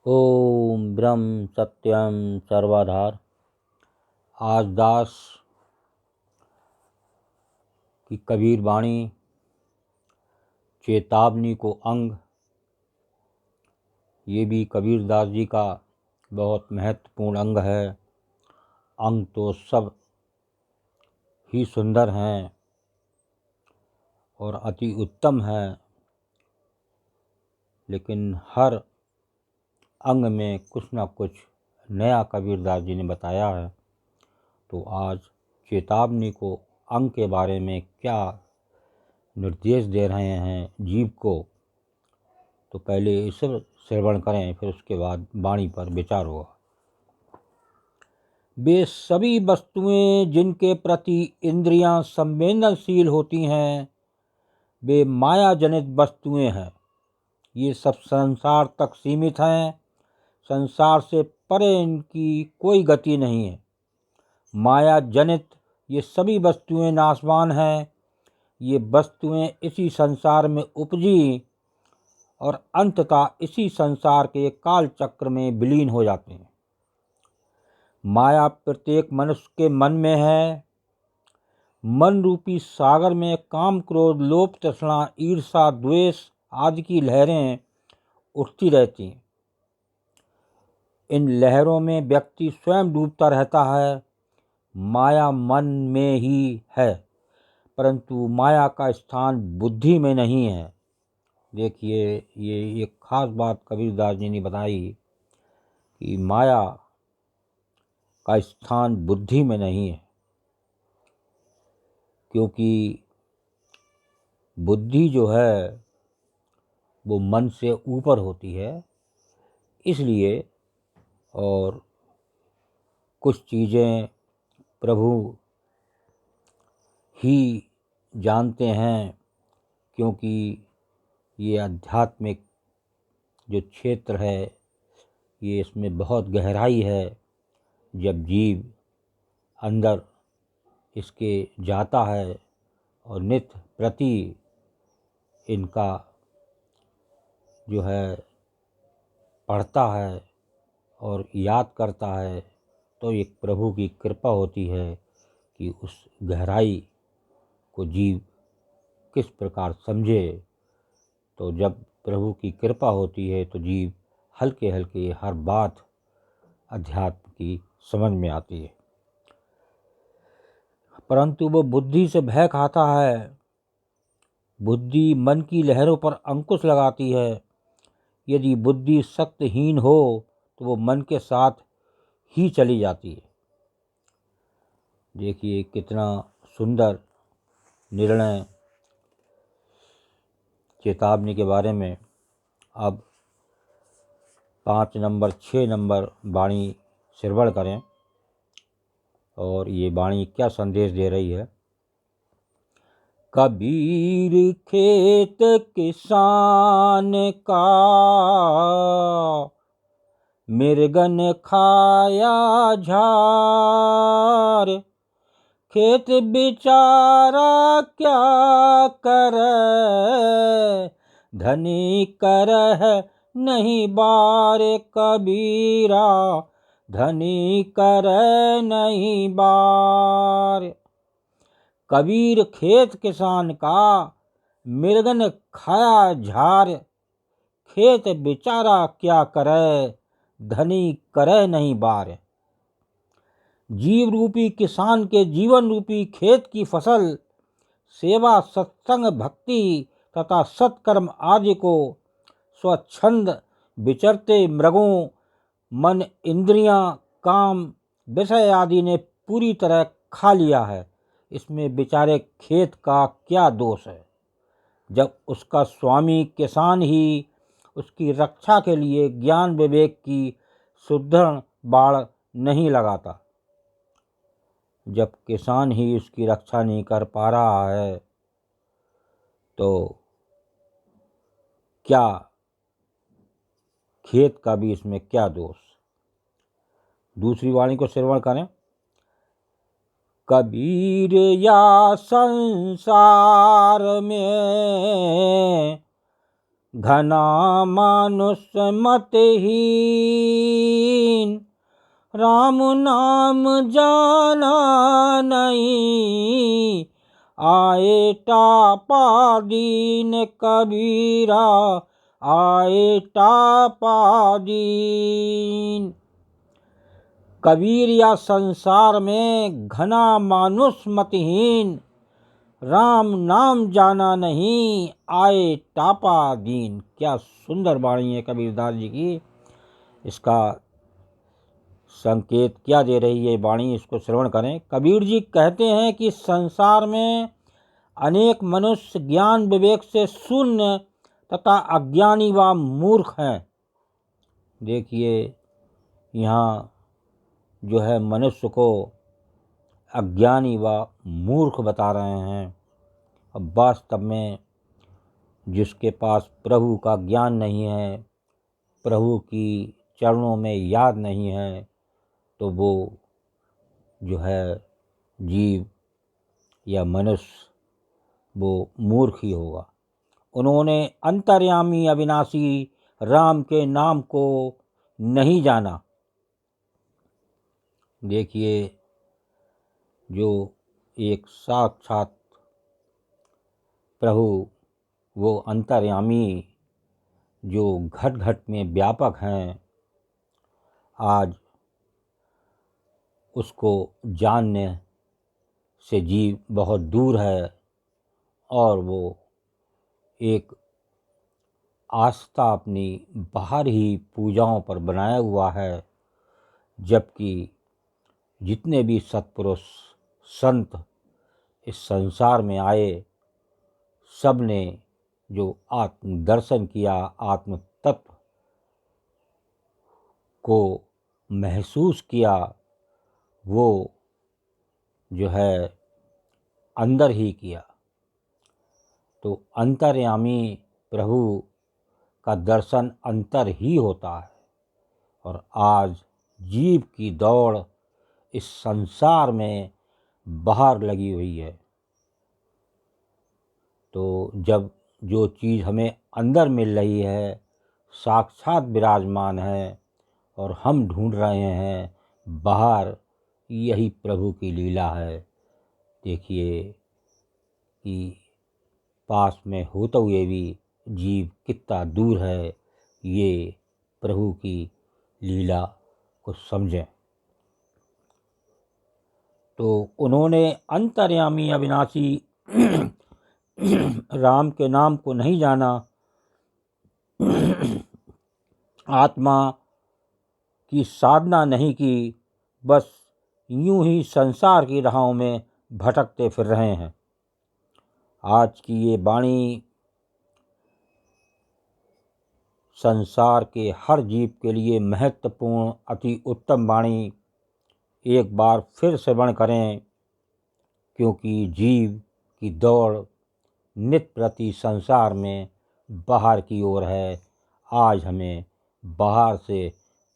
ओम ब्रह्म सत्यम सर्वाधार। आज दास की कबीर वाणी चेतावनी को अंग, ये भी कबीर दास जी का बहुत महत्वपूर्ण अंग है। अंग तो सब ही सुंदर हैं और अति उत्तम है, लेकिन हर अंग में कुछ न कुछ नया कबीर दास जी ने बताया है। तो आज चेतावनी को अंग के बारे में क्या निर्देश दे रहे हैं जीव को, तो पहले इसे श्रवण करें, फिर उसके बाद वाणी पर विचार होगा। वे सभी वस्तुएं जिनके प्रति इंद्रियां संवेदनशील होती हैं, वे माया जनित वस्तुएं हैं। ये सब संसार तक सीमित हैं। संसार से परे इनकी कोई गति नहीं है। माया जनित ये सभी वस्तुएं नाशवान हैं। ये वस्तुएं इसी संसार में उपजी और अंततः इसी संसार के काल चक्र में विलीन हो जाते हैं। माया प्रत्येक मनुष्य के मन में है। मन रूपी सागर में काम, क्रोध, लोभ, तृष्णा, ईर्षा, द्वेष आदि की लहरें उठती रहती हैं। इन लहरों में व्यक्ति स्वयं डूबता रहता है। माया मन में ही है, परंतु माया का स्थान बुद्धि में नहीं है। देखिए, ये एक खास बात कबीरदास जी ने बताई कि माया का स्थान बुद्धि में नहीं है, क्योंकि बुद्धि जो है वो मन से ऊपर होती है। इसलिए और कुछ चीज़ें प्रभु ही जानते हैं, क्योंकि ये आध्यात्मिक जो क्षेत्र है, ये इसमें बहुत गहराई है। जब जीव अंदर इसके जाता है और नित्य प्रति इनका जो है पढ़ता है और याद करता है, तो एक प्रभु की कृपा होती है कि उस गहराई को जीव किस प्रकार समझे। तो जब प्रभु की कृपा होती है तो जीव हल्के हल्के हर बात अध्यात्म की समझ में आती है। परंतु वो बुद्धि से भय खाता है। बुद्धि मन की लहरों पर अंकुश लगाती है। यदि बुद्धि शक्तिहीन हो तो वो मन के साथ ही चली जाती है। देखिए कितना सुंदर निर्णय चेतावनी के बारे में। अब 5 नंबर 6 नंबर वाणी श्रवण करें और ये वाणी क्या संदेश दे रही है। कबीर खेत किसान का मृगन खाया झार, खेत बेचारा क्या करे, धनी करह नहीं बार। कबीरा धनी करह नहीं बार। कबीर खेत किसान का मृगन खाया झार, खेत बेचारा क्या करे, धनी करे नहीं बार। जीव रूपी किसान के जीवन रूपी खेत की फसल सेवा, सत्संग, भक्ति तथा सत्कर्म आदि को स्वच्छंद विचरते मृगों, मन, इंद्रियां, काम, विषय आदि ने पूरी तरह खा लिया है। इसमें बेचारे खेत का क्या दोष है, जब उसका स्वामी किसान ही उसकी रक्षा के लिए ज्ञान विवेक की सुदृढ़ बाड़ नहीं लगाता। जब किसान ही उसकी रक्षा नहीं कर पा रहा है तो क्या खेत का भी इसमें क्या दोष। दूसरी वाणी को श्रवण करें। कबीर या संसार में घना मानुष मतहीन, राम नाम जाना नहीं, आए टापा दीन कबीरा, आए टापा दीन। कबीर या संसार में घना मानुष मतहीन, राम नाम जाना नहीं, आए टापा दीन। क्या सुंदर वाणी है कबीरदास जी की। इसका संकेत क्या दे रही है वाणी, इसको श्रवण करें। कबीर जी कहते हैं कि संसार में अनेक मनुष्य ज्ञान विवेक से शून्य तथा अज्ञानी व मूर्ख हैं। देखिए यहाँ जो है मनुष्य को अज्ञानी व मूर्ख बता रहे हैं। अब वास्तव में जिसके पास प्रभु का ज्ञान नहीं है, प्रभु की चरणों में याद नहीं है, तो वो जो है जीव या मनुष्य वो मूर्ख ही होगा। उन्होंने अंतर्यामी अविनाशी राम के नाम को नहीं जाना। देखिए जो एक साक्षात प्रभु, वो अंतर्यामी जो घट घट में व्यापक हैं, आज उसको जानने से जीव बहुत दूर है और वो एक आस्था अपनी बाहर ही पूजाओं पर बनाया हुआ है। जबकि जितने भी सत्पुरुष संत इस संसार में आए, सब ने जो आत्म दर्शन किया, आत्म तत्व को महसूस किया, वो जो है अंदर ही किया। तो अंतर्यामी प्रभु का दर्शन अंतर ही होता है। और आज जीव की दौड़ इस संसार में बाहर लगी हुई है। तो जब जो चीज़ हमें अंदर मिल रही है, साक्षात विराजमान है, और हम ढूंढ रहे हैं बाहर, यही प्रभु की लीला है। देखिए कि पास में होते हुए भी जीव कितना दूर है, ये प्रभु की लीला को समझें। तो उन्होंने अंतर्यामी अविनाशी राम के नाम को नहीं जाना, आत्मा की साधना नहीं की, बस यूं ही संसार की राहों में भटकते फिर रहे हैं। आज की ये वाणी संसार के हर जीव के लिए महत्वपूर्ण, अति उत्तम वाणी एक बार फिर श्रवण करें, क्योंकि जीव की दौड़ नित्य प्रति संसार में बाहर की ओर है। आज हमें बाहर से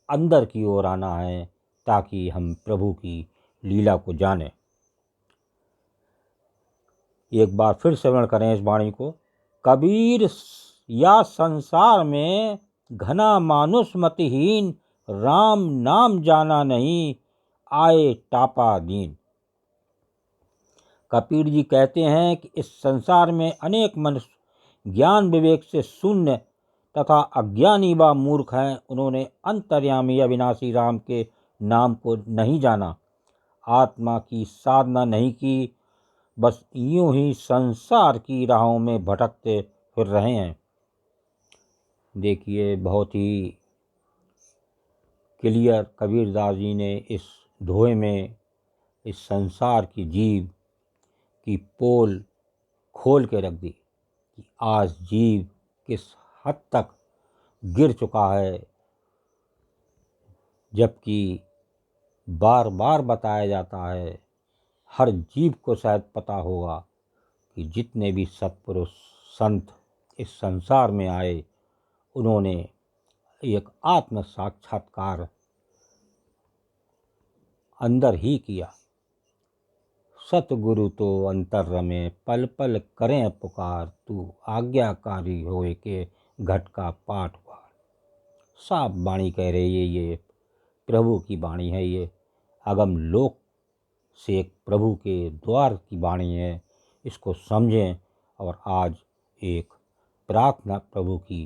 अंदर की ओर आना है, ताकि हम प्रभु की लीला को जानें। एक बार फिर श्रवण करें इस वाणी को। कबीर या संसार में घना मानुष मतहीन, राम नाम जाना नहीं, आए टापा दीन। कबीर जी कहते हैं कि इस संसार में अनेक मनुष्य ज्ञान विवेक से शून्य तथा अज्ञानी व मूर्ख हैं। उन्होंने अंतर्यामी अविनाशी राम के नाम को नहीं जाना, आत्मा की साधना नहीं की, बस यूं ही संसार की राहों में भटकते फिर रहे हैं। देखिए बहुत ही क्लियर कबीरदास जी ने इस दोहे में इस संसार की जीव की पोल खोल के रख दी कि आज जीव किस हद तक गिर चुका है। जबकि बार बार बताया जाता है, हर जीव को शायद पता होगा कि जितने भी सत्पुरुष संत इस संसार में आए, उन्होंने एक आत्म साक्षात्कार अंदर ही किया। सतगुरु तो अंतर रमे, पल पल करें पुकार, तू आज्ञाकारी होए के घट का पाठ हुआ। साफ वाणी कह रही है, ये प्रभु की वाणी है, ये अगम लोक से एक प्रभु के द्वार की वाणी है। इसको समझें और आज एक प्रार्थना प्रभु की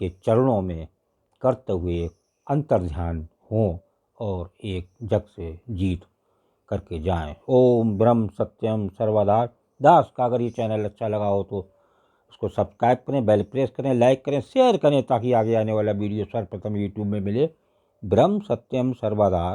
के चरणों में करते हुए एक अंतर्ध्यान हो और एक जग से जीत करके जाएं। ओम ब्रह्म सत्यम सर्वदा दास का अगर ये चैनल अच्छा लगा हो तो उसको सब्सक्राइब करें, बेल प्रेस करें, लाइक करें, शेयर करें ताकि आगे आने वाला वीडियो सर्वप्रथम यूट्यूब में मिले। ब्रह्म सत्यम सर्वदा